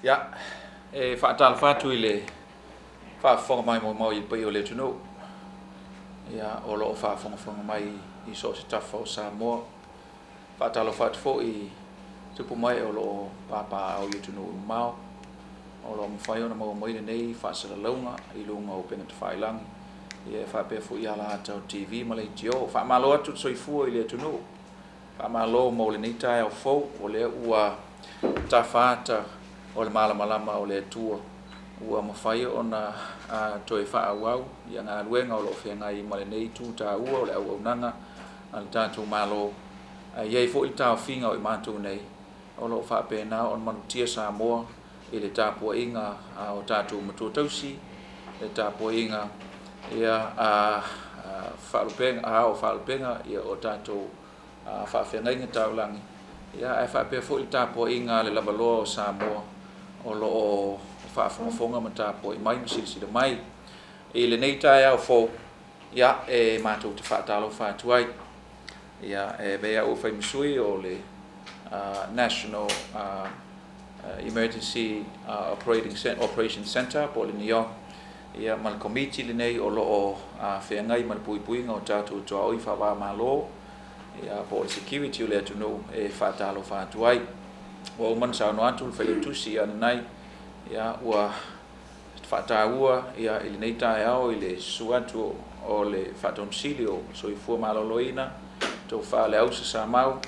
Ya, fatal fatu ile fa fonga mai mo i pe ole tuno. Ya olo fa fonga mai I so stafo Samoa. Fatal fatu fo I tupu mai olo papa au tuno mau. Olo mfai ona mo mai nei fa sala longa I lunga o pena tfai lang. Ia fa pe fu ia la tau TV malai tio fa malo atu soifu ile tuno. Fa malo mo le nei tai au fo ole ua tafata o le malama o le tua ua mawhai ona toi whaawau ia ngā ruenga o lo whenga I male nei tū tā ua o le au nanga al tātou malo iei fo I tāo whinga o I mātou nei o lo whapena on manutia Samoa I le tāpua inga o tātou matua tausi le tāpua inga ia whaalupenga ia o tātou whawhenga inga tāu langi ia e whapea fo I tāpua inga le labaloa o Samoa o lo o whaafonga mata po I mai masiri mai I le nei tai au fo ia e mātou te whaatalo whaatuai ia e bea o whaimusui o le National Emergency Operation Center po le NEOC ia mal komiti le nei o lo o whengai mal puipuinga o tātou toa oi whawa malo ia po le security o le atunu e whaatalo whaatuai wa man sa no atu fa tusi ana nai ya wa fataua ya ile nei tai ao ile suatu o le fatonsilio so I fu maloloina to fa le au sa mau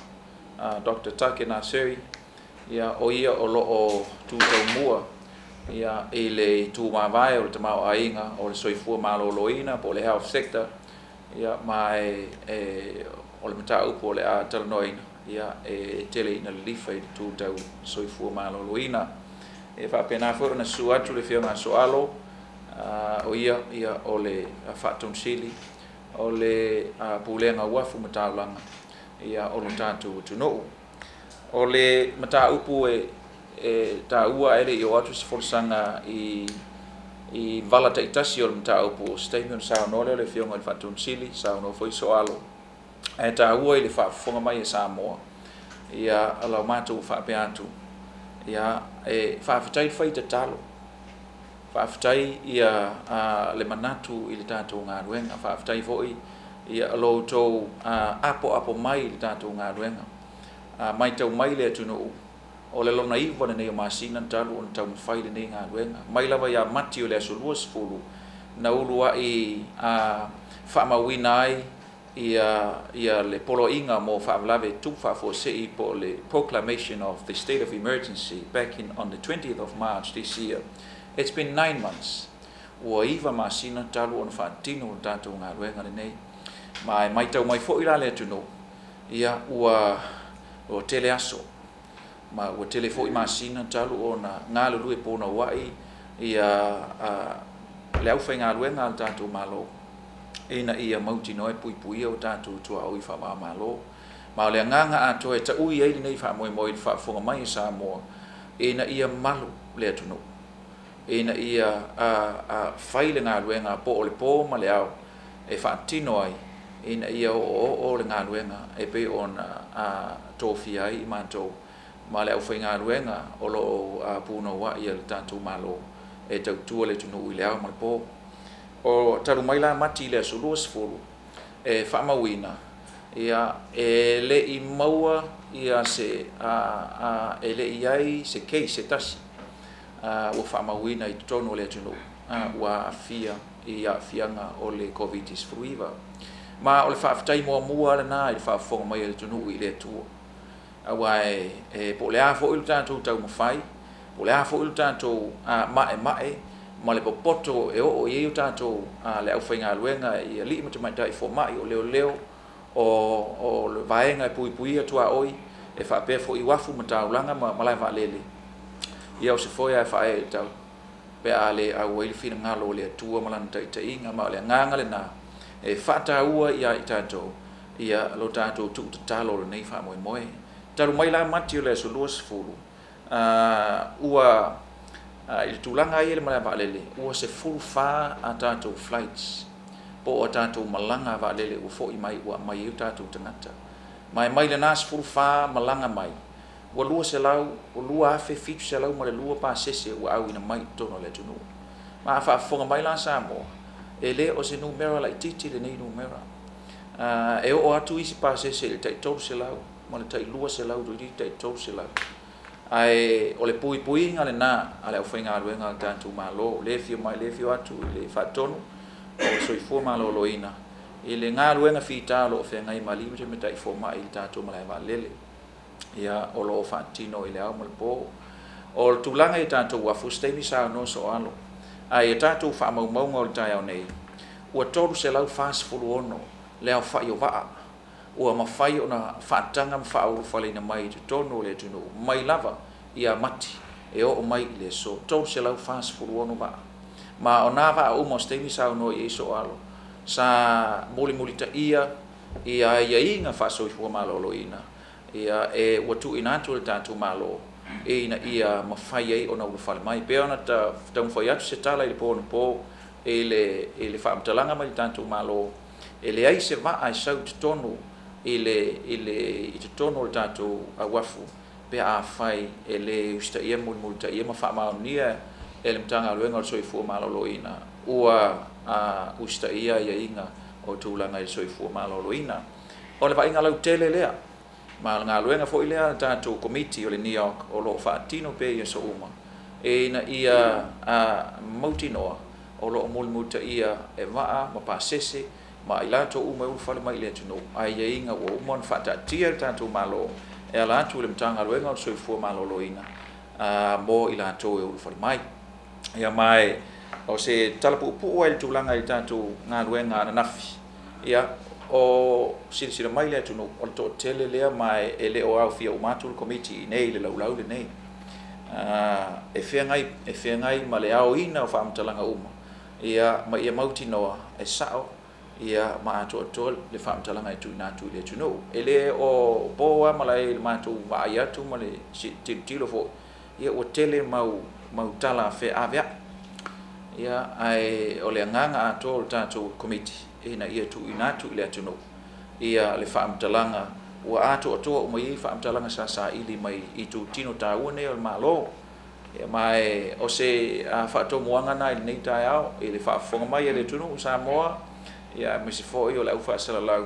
Dr. Takena Seri ya o ia o lo o tu tau mua ya ile tu ma vai o te mau ainga o le so I fu maloloina po le health sector ya mai o le mata upo le a talnoina ia tele ina lifa I tu tau soifua maloloina fa pena fo na suatu le fionga soalo o ia o le fatonsili o le pulenga wafu matalanga ia o lo tatu tuno o le mata upu ta ua ele I atu sanga I vala taitasi o le mata upu statement sa no le fionga le fatonsili sa no foi soalo e ta ua I le whaafonga mai Samoa ia ala mātou whaape atu ia e whaafitai whai te talo whaafitai ia le manatu I le tātou ngā ruenga whaafitai foi ia alo tau apo mai I le tātou ngā ruenga mai tau mai le atunu o le lona iwa nei o masina talo o tau mwhai le nei ngā ruenga mai lawa ia mati o le asolua sifuru na ulua I whaamawina ai ia le polo inga mo whaamalave tuwha for sei po le proclamation of the state of emergency back on the 20th of March this year. It's been 9 months. Ua iwa masina talu on whaatino o tātou ngā ruenga le nei. Mai tau mai fo ila le tuno. Ia ua tele aso. Ua tele fo I masina talu o na ngā lulue pōna wai. Ia le au whai ngā ruenga al tātou malo. Ina ia mauti noe pui o tātou tua oi whawa malo. Ma o le nganga ato e ta ui eili nei wha moe moe whafonga mai Samoa. Ina ia malu le atunu. Ina ia whaile ngā ruenga po o le pō ma le au. E whaatino ai. Ina ia o le ngā ruenga e pe ona tōwhi ai I mātou. Ma le au whai ngā ruenga o lo pūno wa ia le tātou malo. E tau tua le tunu ui le au ma le pō. O taru mai la mati le asolua sifuru e whaamawina ia e le I maua ia se e le I ai se kei se tasi ua whaamawina I tono le atunu ua afia I afianga o le COVID-19 ma o le whaafitai mua le nā I le whaafonga mai le tunu I le atua awa po le a fo ilu tātou tau mawhai po le a fo ilu tātou mae ma le popoto e o I tātou le au whainga luenga I li mata mai tai fo mai o leo o le vaenga pui atua oi e whapea fo I wafu mataulanga ma lai waalele ia o se foia e whae tau pe a le au ili whina ngalo le atua malana ta inga ma le nganga le nā e whata ua I tātou ia lo tātou tuk ta talo le nei wha moe taru mai la mati o le solua sifuru ua I le tūlanga I le malai waalele ua se full wha a tātou flights po o tātou malanga waalele ua fo I mai ua mai I tātou tangata mai le nās full wha malanga mai ua lua se lau o lua afe fitu se lau ma le lua pasese ua au ina mai tono le tunu ma faafofoga mai la Samoa e lē o se numera laʻitiiti lenei numera e o'o atu isi pasese i le taʻitolu se lau ma le taʻilua se lau tuiti taʻitolu se lau ae o le puipuiga lenā a le ʻaufaigaluega o le tatou mālō lē fio mai lē fio atu i le faatonu o le soifua malōlōina i le galuega fitā loo feagai malimi se metaʻi fomaʻi i le tatou malae valele ia o loo faatino i le au ma le pō o le tulaga i tatou afu staimi saunoa soalo ai e tatou faamaumauga o le taeao nei ua tolu se lau fasfuluono le ao faʻi o vaa ua mafai ona faataga ma faaulufaleina mai i totonu o le atunuu mai lava ia mati e o'o mai i le so tolu se lau fasfuluono vaa ma ona vaauma o staimi saunoa i ai soalo sa mulimuli taʻia ia iaiga faasoifua malōlōina ia e ua tuuina atu le tatou mālō e ina ia mafai ai ona ulufale mai pea ona taumafai atu se tala i le ponopō e le faamatalaga mai le tatou mālō e leai se vaa e sau totonu i totonu o le tatou auafu pea afai e le usitaʻia mulimuli taʻia ma faamaonia e le matagaluega o le soifua malōlōina ua usitaʻia iaiga o tulaga i le soifua malōlōina o le vaʻiga lautele lea ma galuega foʻi lea tatou komiti o le NEOC o loo faatino pe ia so uma e ina ia mautinoa o loo mulimuli taʻia e vaa ma pasese ma i latou uma e ulufale mai i le atunuu ae iaiga ua uma ona faataatia le tatou mālō e ala atu i le matagaluega o le soifua malōlōina mo i latou e ulufale mai ia mae o se talapuʻupuʻu ai le tulaga i le tatou galuega ananafi ia o silasila mai le atunuu o le toʻatele lea ma e lē o aofia uma atu le komiti i nei le laulau lenei e feagai ma le aoina o faamatalaga uma ia ma ia mautinoa e saʻo ia ma atoatoa le faamatalaga e tuuina atu i le atunuu e lē o po a ma lai le matou vaai atu ma le tilotilo foʻi ia ua tele mau tala aveaʻi ia ae o le agaga atoa o le tatou komiti ina ia tuuina atu i le atunuu ia le faamatalaga ua atoatoa uma iai faamatalaga sasaʻili mai i tutino tāua nei o le mālō ia mae o se faatomuaga na i lenei taeao i le faafofoga mai e le atunuu Samoa ia misi foʻi o le ʻau faasalalau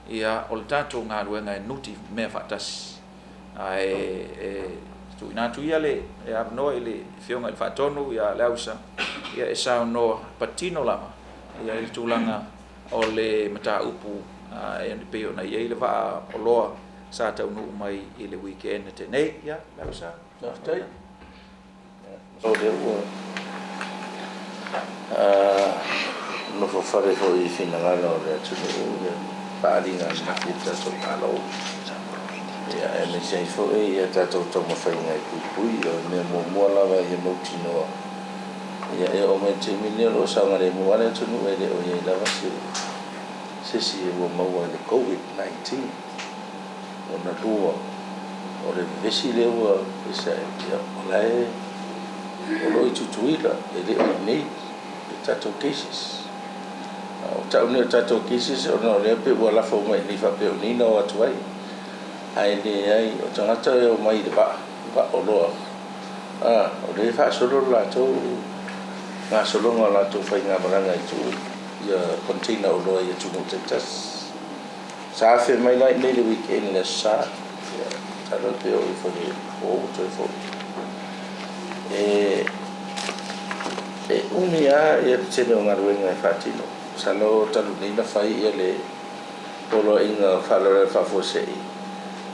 ia o le tatou galuega e nuti mea faatasi ae tuuina atu ia le e avanoa i le fioga i le faatonu ia le ausa ia e saunoa patino lava ia i le tulaga o le mataupu e ona pei ona iai le vaa o loa sa taunuu mai i le weekend tenei ia le ausa tai o le ua no fafare fo i finagala o le atunuu ia paaliga nafi tatou tālou ia e mesai foʻi ia tatou taumafaiga i puipui o mea muamua lava ia mautinoa ia e o mai temine o loo sauga lemu ale atunuu e le o iai lava sesi e ua maua le COVID-19 ona lua o le vesi le ua esa ia o lae o loo i tutuila e le o nei le tatou cases o taʻuni o tatou cases ona o lea pe ua lafa uma i nei faapeonina o atu ai ae leai o tagata e o mai le vaa o loa o le faasolo lo latou gasologa o latou faigamalaga i tuu ia container o loa ia tumu Texas sa fe mai lai nei le weekend le sa ia talo pe o i foi o to fo e unia ia tsene o ngaruenga e fatino sa lo talo nei na fai ia le polo inga falore fa fosei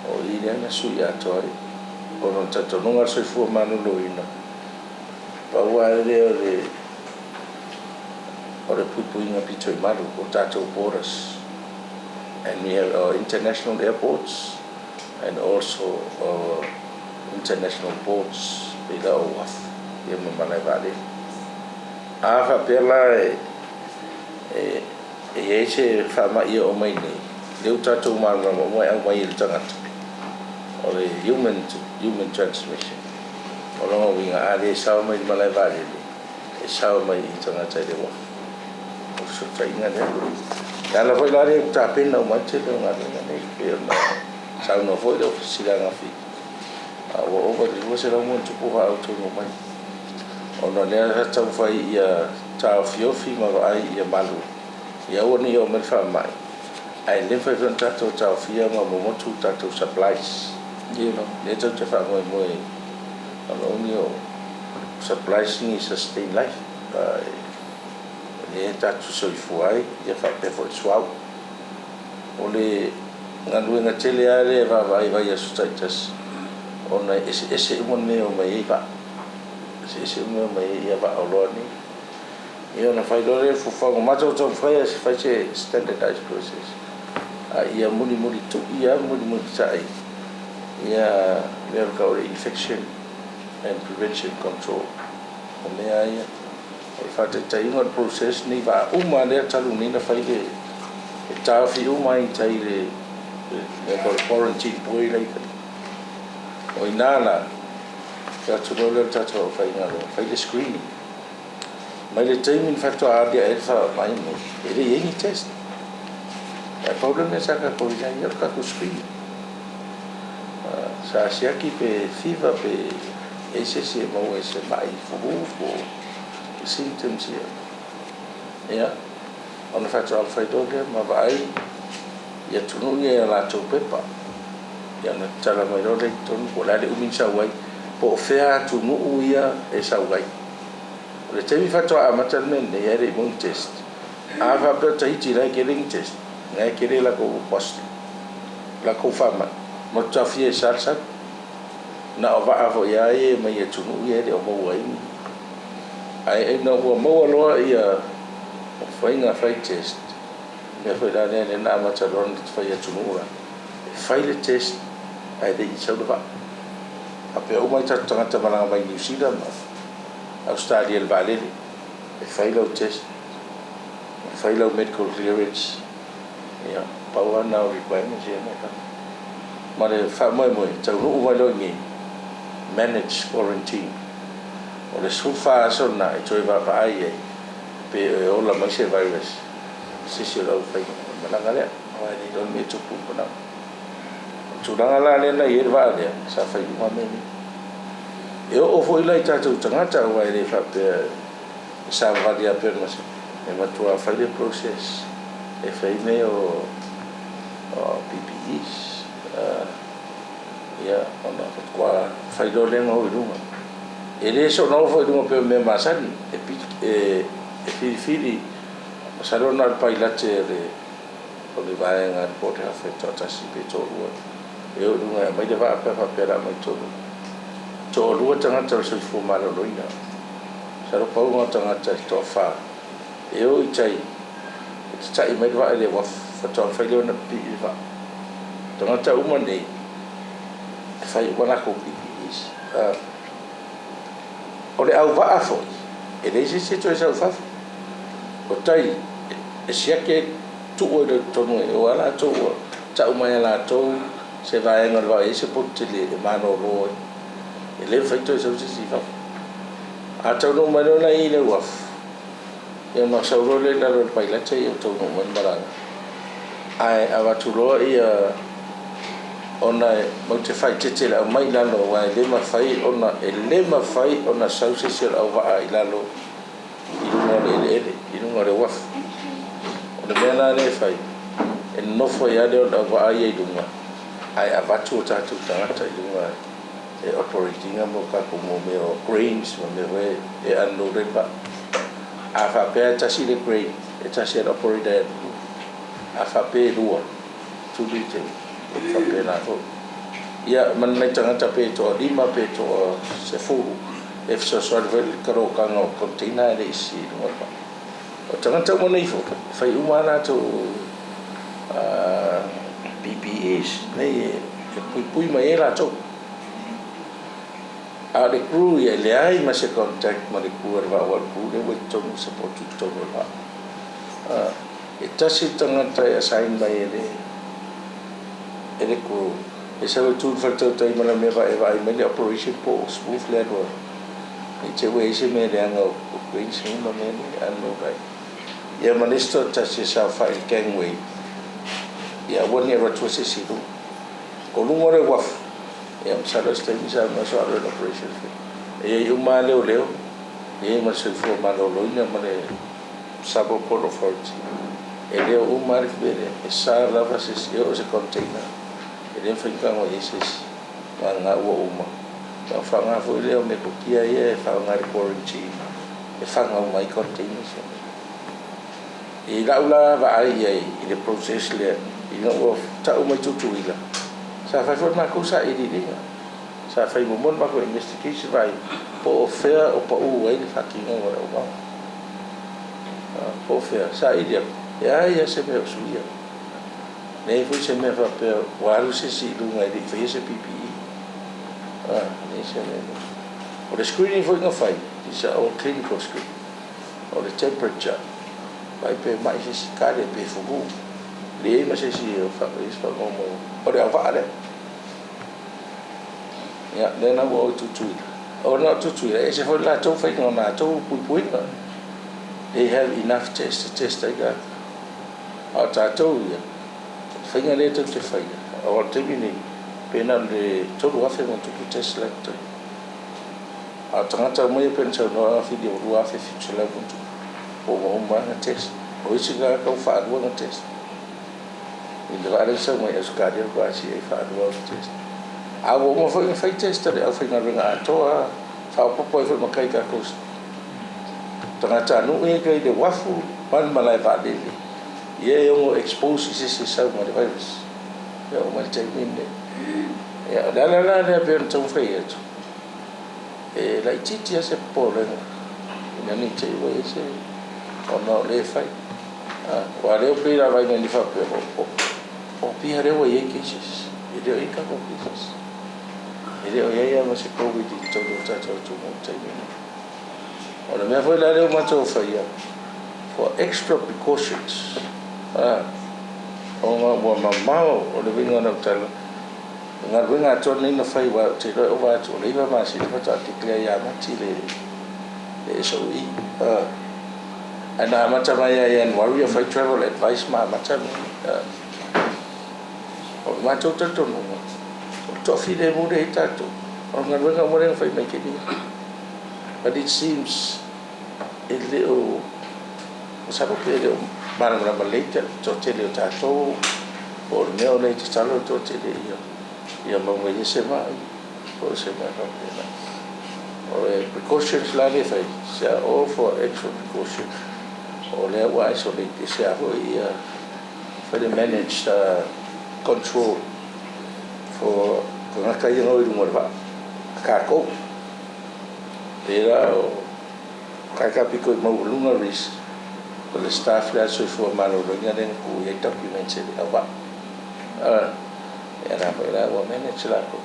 o ile na su ia toi o non tato non arso fu manu loina pa wale o le pupuinga pito i maru o tato borders, and we have our international airports and also our international ports ila o waf ia mamalai vale a fa pela e se fama ia o mai nei le tato maru mo ai mai il tangata o le human transmission o longa winga ale sa mai malai vale e sa mai i tangata le waf so tainga ne kala foi la re ta pena o manche le ngana nei pe na sa no foi do sila nga fi wa over the was around one to go out to no mai ona le ta fai ia ta fiofi ma ai ia malu ia woni o me fa mai ai le fa ton tato ta fia ma mo tu tato supplies you know le to te fa mo only supplies ni sustain life le tato so fuai ia fa pe fo swau ole ngalu nga tele ale va vai asustaitas ona ese mo ne o mai va ese mo mai ia va oloni ia na fai dore fu fa ma to fai standardized process ia muni tu ia muni sai ia le ka infection and prevention control ona ia fa te tainga process ni va uma le talu ni na fai de ta fi uma i tai le quarantine poi lai o inala ka tulo le tato fai ngalo fai de screening mai le timing factor a dia elfa mai mo ele yengi test el problem es acá por ya yo ka ku screening sa sia ki pe fever pe ese se mo ese mai fu symptoms ya on factor alpha doge ma vai ia tunu ia la to pepa ia na tala mai ro le ton ko la le umin sa wai po fea tunu ia e sa wai le temi fatto a matalmente ia re mon test ava per taiti la che ring test ngai che la ko post la ko fama mo ta fie salsa na ova avo ia e mai e tunu ia de o mo wai ai no mo lo ia fai nga fai test me foi da ne na matalon fai e tunu ora fai le test ai de isa do va ape o mai tanga malanga mai New Zealand Australia el vale e fai lo test fai lo medical clearance ya power now requirements ya ma le fa mo tau no vai lo ni manage quarantine o le sufa so na e toi va ai pe o la mai se virus se lo fai malanga le ai ni don me tupu na tudanga la le na ir va le sa fai uma me eu o foi lá e tatu tangata vai le fa pe sa va dia per mas e ma tua fai le process e fai me o PPEs ya ona kwa fai do le no ruma e le so no foi ruma pe me masani e fili salona al pailate le o le vai ngar porte ha fe tota si pe to eu runga mai de va pe mai to lua tanga tau se fu malo loina sa ro pau nga tanga to fa eu i tai mai va le wa fa to fa le na pi va tanga ta uma nei fa i wana ko pi is o le au va afo e le se to sa fa o tai e sia ke tu o le tonu e wala to ta uma la to se va en va e se potte le mano ro e le faito e si fa a tau no mai na i le waf e ma sauro le na ro pai la che e tau no man baranga ai ava tulo ia ona mo te fai te la mai la no wa le ma fai ona e le ma fai ona sau se se au va ai la lo i no le waf ona me na le fai e no foi ya de ona va ai dunga ai ava tu ta i dunga e operating mo ka ko mo me o grains mo me we e anno reba a fa pe ta si le grain e ta si operator a fa pe ruo tu dite e fa pe na ko ia man me tanga ta pe to lima pe to se furu e so so vel karo ka no container le si no ba o tanga ta mo nei fo fai umana to PPEs nei e pui mai era to a le crew ia le ai ma se contact ma le crew va wal crew le we to support to va e tasi tangata e assign mai ele crew e sa tu factor tai ma me va e vai me le operation po smooth le do e che we se me le anga o green sin ma me anno vai ia ma nesto tasi sa fa il gangway ia woni era tu se si do o lungo le waf e am sala sta mi sa ma so ala operation e uma leo e ma se fo ma lo ina ma le sabo port authority e leo uma le bere e sa lava se se container e le fa ka mo yeses ma nga wo uma ma fa nga fo leo me ko kia e fa nga quarantine e fa nga mai container e laula va ai le process le ina o ta o mai tutu ila sa fa for ma ko sa e di sa fa mo mon ma ko investigation vai po fair o pa o ai fa ki no o ma po fair sa e dia ya se me suia nei fu se me fa per waru se si lunga di fese PPE nei se me o le screening for no fai sa o clinical screening o le temperature vai pe mai se kare pe fugu le ma se si fa is fa mo o le avare ya le na wo tu o na tu e se foi la to fa no na to pui they have enough test I got o ta to ya fa nga le to te fa o te ni pena le to wa fe mo tu test la to a tangata mo e pensa no fi di wa fe fi la buntu o mo na test o isi ga ka fa do na test in the other some way as cardio ko asi e fa do test a wo mo fa test de a fa na ringa to a fa po fa mo kai ka ko tangata no e kai de wafu man malai va de ye mo expose isi sa mo de virus ya o mal termin de ya la pe to fa ye to e la titi se pole ina ni te wo ese o no le fai wa le pira vai ni fa pe o pira wo ye kisis e de ka ko kisis e de o ya ma se covid to mo te ni o le me foi la le ma to fa ya for extra precautions o ma o le vinga na tala ngar vinga to ni na fai wa te o va to le ma si fa ta ti kle ya ma ti le so I ana mata mai and warrior for travel advice ma mata o ma to no to fi de mo de ta to o ngar vinga mo de fai me ke ni but it seems a little sabe que de bara na maleta to te le ta to o ne o le ta lo to te de ia mo me se ma o se ma no o precautions la le fai se all for extra precautions o le wa isolate se a ia for the managed control for na ka ia no mo va ka ko era o ka pico mo lunga risk o le staff la so for malo ringa den ku ia documents e ava era para o manage la ko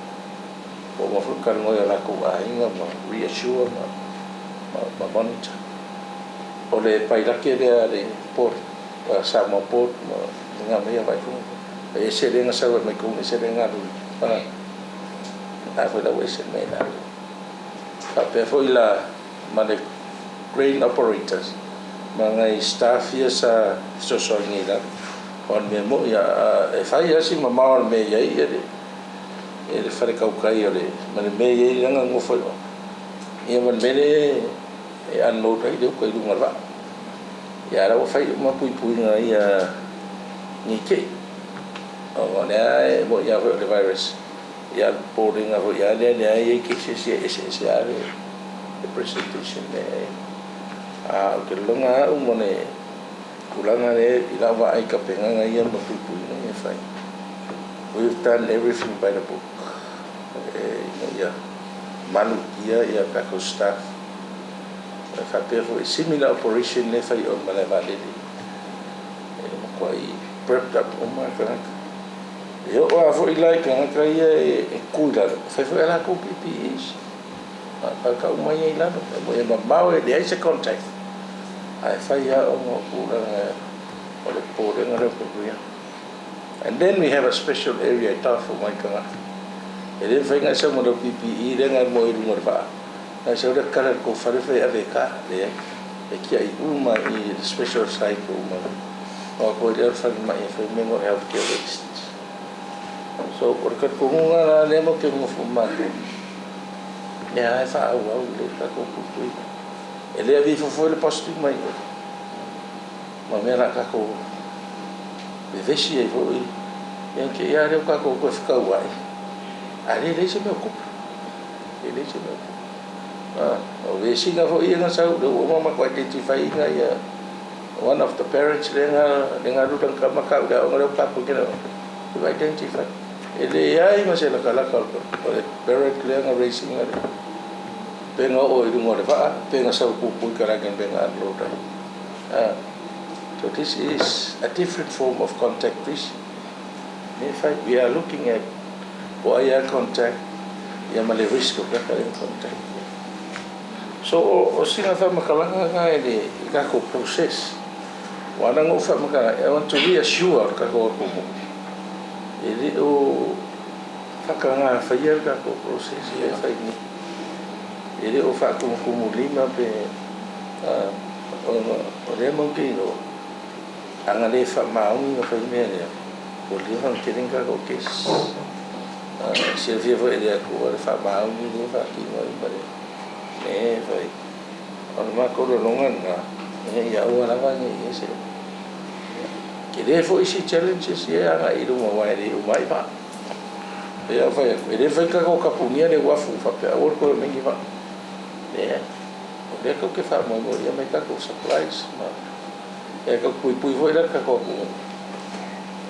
o mo fu kan mo la ko ainga mo reassure ma monitor o le pai la ke de port sa mo port mo nga me vai ku e se renga sa me ku se renga lu foi la wese me na pe foi la mane crane operators mga staff ya sa so ngila on me mo ya e fai asi mama on me ya e le fare kau kai ole mane me ya nga ngo foi e man me e an mo tai de ko lu ngara ya ra fai ma pui nga ya ni ke o ne mo ya the virus ya boarding of ya ne ye ke se ya the presentation ne ke longa umone kulanga ne ila va ai ka penga ngai ma pui ne fai we've done everything by the book ya manu ya ka ko staff fa pero similar operation ne fai on mala va de ko ai prep up uma ka yo wa fo ila ka e kuila fa la ko PPEs ka uma ia ila no mo e ba de ai se contact ai fai ya o mo pula o le pole na re puia and then we have a special area ta for my kanga e le fai nga sa mo PPE le nga mo i mo ba na sa le kala ko fa le fai ave ka le e ki ai uma i special site uma o ko le fa mai fa me mo health care assistance so por ka kunga na le mo ke mo fuma ne ai fa au le ka ko putui ele vi fo le postu mai ma mera ka ko be vesi e vo e ke ya le ka ko fica wai ali le se me ocupa ele se me ocupa o vesi ga vo ia na sa do o ma ko identify nga ya one of the parents lenga lu tang ka maka da ngalo ka ko kena to identify ele ai ma se la kala ka parent lenga racing nga penga o i ngore fa penga sa ku pu kara gen penga lo ta so this is a different form of contact fish. In fact, we are looking at wire contact, male risk of that contact. So, o singa fa makalanga nga ele ka ko process. Wana ngo fa makala, I want to reassure ka ko mo. Ele o fakanga fa yer ka ko process e fa ni. Ele o fa ko lima pe o le mo ki no. Anga le fa maungi fa me le. O le fa kering ka ko kes. Se via vo ele ko le fa maungi le fa ki mo bare. E vai. On ma ko lo longan na. Ya o la va ni ese. Que le fo isi challenges ya nga i mo wa le mai pa. Ya fa ele fa ka ko kapunia le wa fu fa pe o ko me ngi va. O le ko ke fa mo ya me ka ko supplies ma. Ya ka pui voi la ka ko.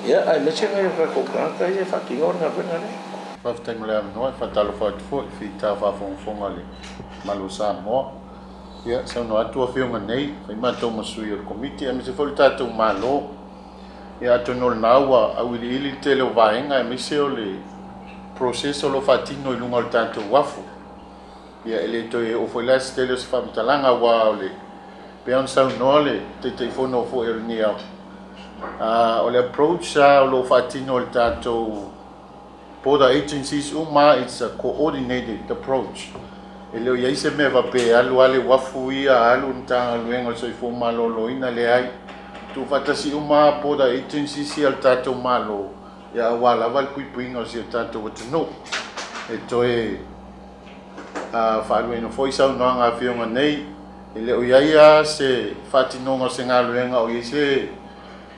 Ya ai me chenga ka ko ka ya fa ki ngor nga pena le. Fa tang le no fa talo fa fo fi ta fa fon ale malu Samoa. Ya sa no atu fio nei fa ma to mo sui o committee me se fo ta to malo. Ya to no nawa a wili ili te lo vaenga me se o le proceso lo fatino i lunga tanto wafu. Ya ele to e o foi la stelos fa mtalanga wa ole. Pe on sa no le te fo no fo el NEOC. O le approach o lo fatino il tanto border agencies it's a coordinated approach. Ele o yaise me va pe alu ale wafu ia alu ntanga luenga so i fo malo lo ina le ai. Tu fatasi border agencies al tato malo ya wala val puinga si tato no e toe fa no foi sa no nga fionga nei ele o ia se fatino se ngaluenga o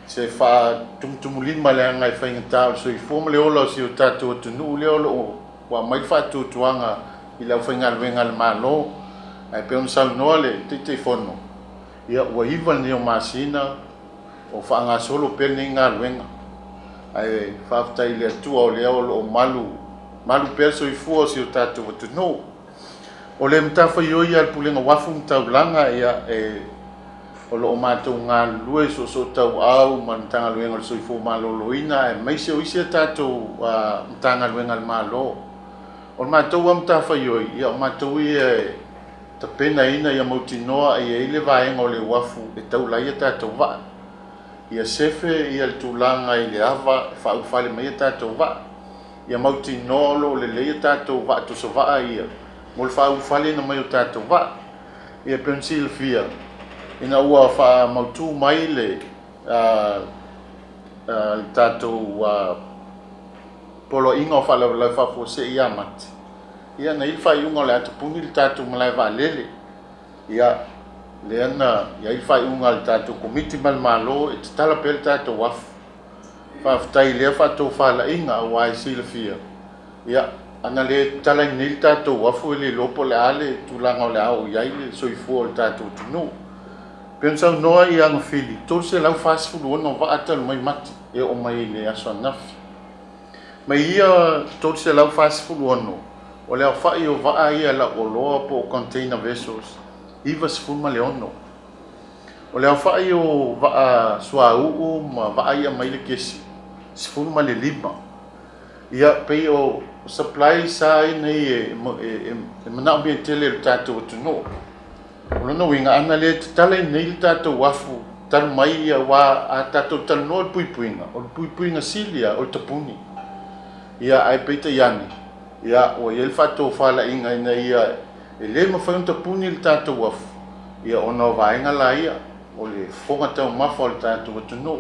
se fa tumulin malanga fa ngata so i fo le olo si tato no le olo wa mai fa tuanga ila fa ngaluenga malo ai pe on sa no le te fono ia wa ivan ni o masina o whaanga solo pene ngā luenga. Ai whaftai lea tua o lea o malu perso i fua si o tātou watu no. O le mtawha i oi al pulenga wafu mtau langa ia o lo o mātou ngā lue so tau au mantanga luenga so i fua maloloina e maise o isi a tātou mtanga luenga al malo. O mātou am mtawha i oi ia o mātou i ta pena ina ia mautinoa ia ile vaenga o le wafu e tau lai a tātou waa. Ia sefe ia le tulanga i le ava fa ufale mai tatou va ia mauti nolo le le tatou va to so va ia mol fa ufale na mai tatou va ia Pennsylvania ina ua fa mautu mai le tatou polo ingo fa la fa fo se ia mat ia na il fa yungo le atupuni le tatou malai va lele ia Leana ya i fai unga al tatou komiti mal malo e te tala pel tatou wafu. Whaftai lea whatou whala inga o ai silafia. Ia, ana le tala i nil tatou wafu e le lopo le ale tulanga o le au iai le soifua o le tatou tunu. Pensau noa i anga fili, tol se lau whasfulu ono wa atalu mai mati e o mai le aso anafi. Mai ia tol se lau whasfulu ono, o le au whai o waa ia la o loa po container vessels. Iva sfuma le ono. O le awhai o waa sua uu ma waa ia mai le kesi. Sfuma le lima. Ia pei o supply sa nei e mana bia tele le tatou tuno. O lono winga ana le tala nei le tatou wafu. Tal mai ia wa a tatou tal no le puipuinga. O le puipuinga silia o le tapuni. Ia ai pei ta yani. Ia o el fatou fala inga ina ia e le ma whaunta puni le tātou wafu. Ia ona o vaenga la ia, o le whonga tau mafa o le tātou watuno.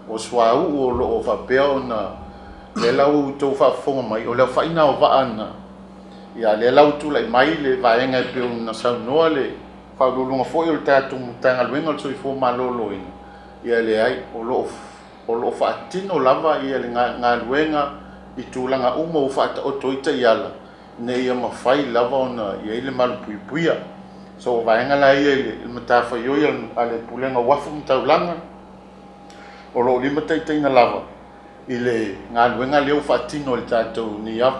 O swau o lo o whapea o na le lau tau whaafonga mai o le whaina o waana ia le lau tula i mai le vaenga e peo na saunoa le whaurulunga fwoi o le tātou mutanga luenga o le soifo malolo ina ia le ai o lo whaatino lava ia le ngā luenga i tūlanga uma o whaata o toita i ala ne ia mawhai lava ona ia ile malu puipuia so o vaenga la ia ile matafa ioi ale pulenga wafu mtaulanga o lo lima taitaina lava i le ngā luenga leo whaatino le tātou ni au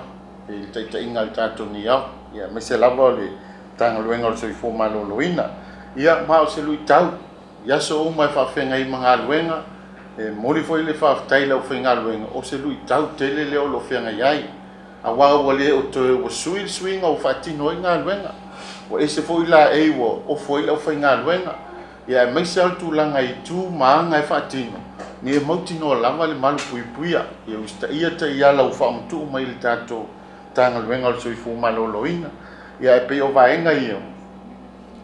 i le taitainga le tātou ni au ia me se lava o le tanga luenga o le soifo malolo ina ia mao se lui tau ia so uma e whawhenga i mga luenga e mori foi le whawhtai lau whenga luenga o se lui tau tele leo lo whenga iai a wawa le o toe wa suinga o whaatino i ngā luenga o e se foi la e o foi lau whenga luenga ia e meise al tūlanga i tū maanga e whaatino ni e mautino lava le malu puipuia ia usta ia te ia lau whaamutu mai le tātou tanga luenga o le soifo malolo ina ia e pe o vaenga ia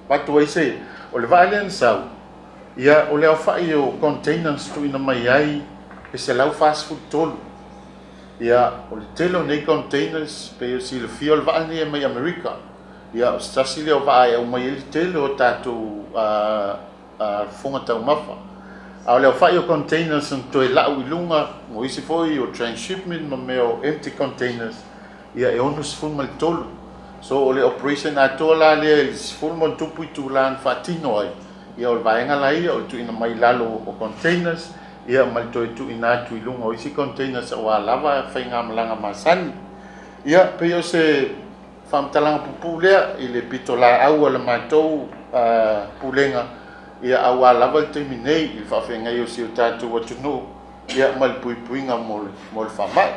watu aise o le vaile sau ia o le awhai o containers tu ina mai ai e se lau fast food tolu ia o le telo nei containers pe o si le fio le vaile e mai Amerika ia o stasi le o vae au mai le telo o tātou fonga tau mafa a le awhai o containers an toe lau i lunga mo isi foi o transshipment ma meo empty containers ia e onus fulma le tolu so o le operation atoa la le fulma tupu i tūlan whaatino ai ia o le vaenga la ia o tu ina mai lalo o containers ia mai toi tu ina atu i lunga o isi containers o a lava whainga malanga masani ia pe o se whamtalanga pupu lea i le pito la au ala mātou pulenga ia au a lava le teimi nei i whawhenga i o si o tātou atunu ia mai puipuinga mo le whamai